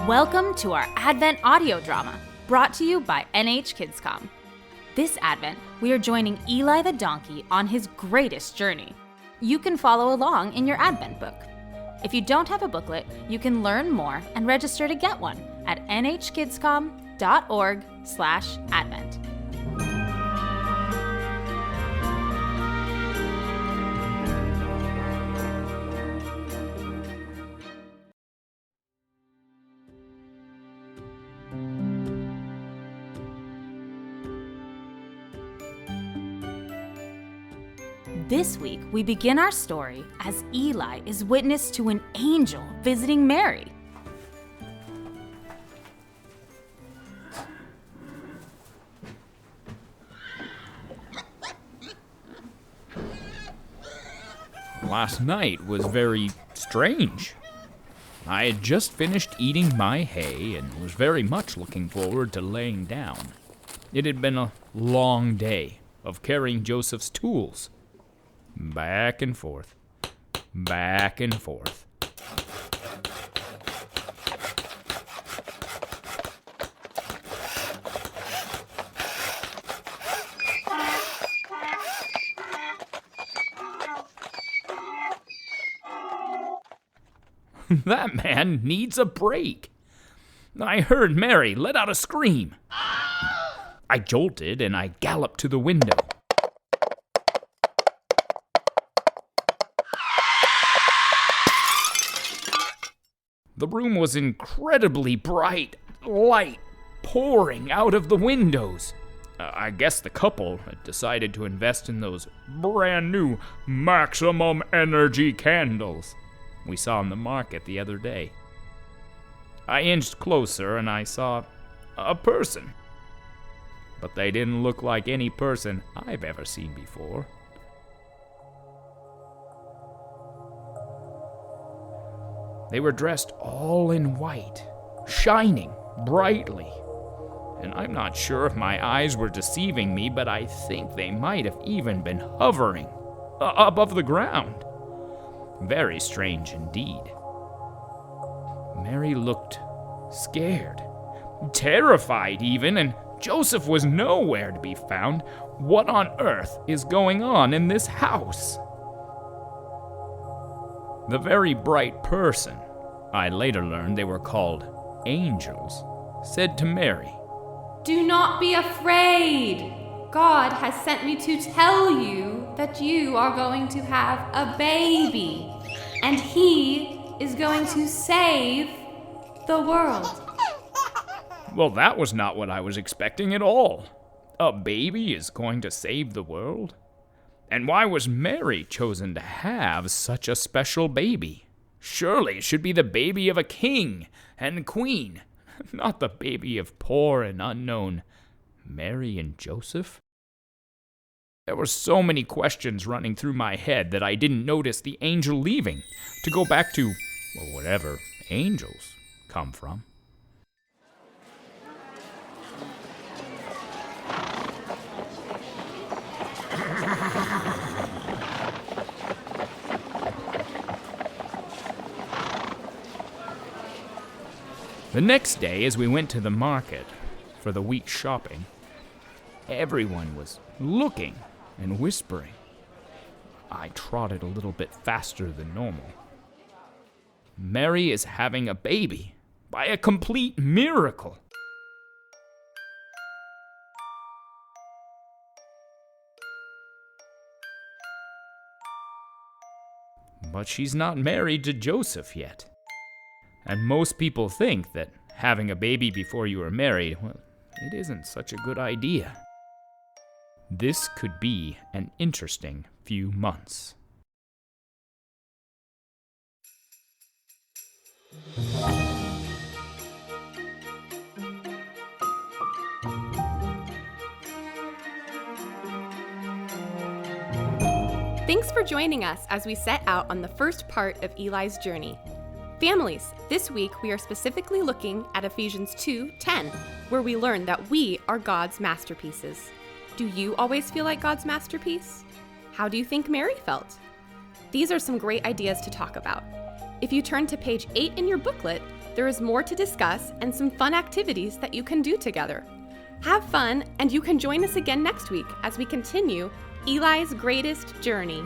Welcome to our Advent audio drama, brought to you by NH KidsCom. This Advent, we are joining Eli the donkey on his greatest journey. You can follow along in your Advent book. If you don't have a booklet, you can learn more and register to get one at nhkidscom.org/Advent. This week, we begin our story as Eli is witness to an angel visiting Mary. Last night was very strange. I had just finished eating my hay and was very much looking forward to laying down. It had been a long day of carrying Joseph's tools. Back and forth, back and forth. That man needs a break. I heard Mary let out a scream. I jolted and I galloped to the window. The room was incredibly bright, light pouring out of the windows. I guess the couple had decided to invest in those brand new maximum energy candles we saw in the market the other day. I inched closer and I saw a person. But they didn't look like any person I've ever seen before. They were dressed all in white, shining brightly. And I'm not sure if my eyes were deceiving me, but I think they might have even been hovering above the ground. Very strange indeed. Mary looked scared, terrified even, and Joseph was nowhere to be found. What on earth is going on in this house? The very bright person, I later learned they were called angels, said to Mary, "Do not be afraid. God has sent me to tell you that you are going to have a baby, and he is going to save the world." Well, that was not what I was expecting at all. A baby is going to save the world? And why was Mary chosen to have such a special baby? Surely it should be the baby of a king and queen, not the baby of poor and unknown Mary and Joseph. There were so many questions running through my head that I didn't notice the angel leaving to go back to, well, wherever angels come from. The next day, as we went to the market for the week's shopping, everyone was looking and whispering. I trotted a little bit faster than normal. Mary is having a baby by a complete miracle. But she's not married to Joseph yet. And most people think that having a baby before you are married, well, it isn't such a good idea. This could be an interesting few months. Thanks for joining us as we set out on the first part of Eli's journey. Families, this week we are specifically looking at Ephesians 2:10, where we learn that we are God's masterpieces. Do you always feel like God's masterpiece? How do you think Mary felt? These are some great ideas to talk about. If you turn to page 8 in your booklet, there is more to discuss and some fun activities that you can do together. Have fun, and you can join us again next week as we continue Eli's greatest journey.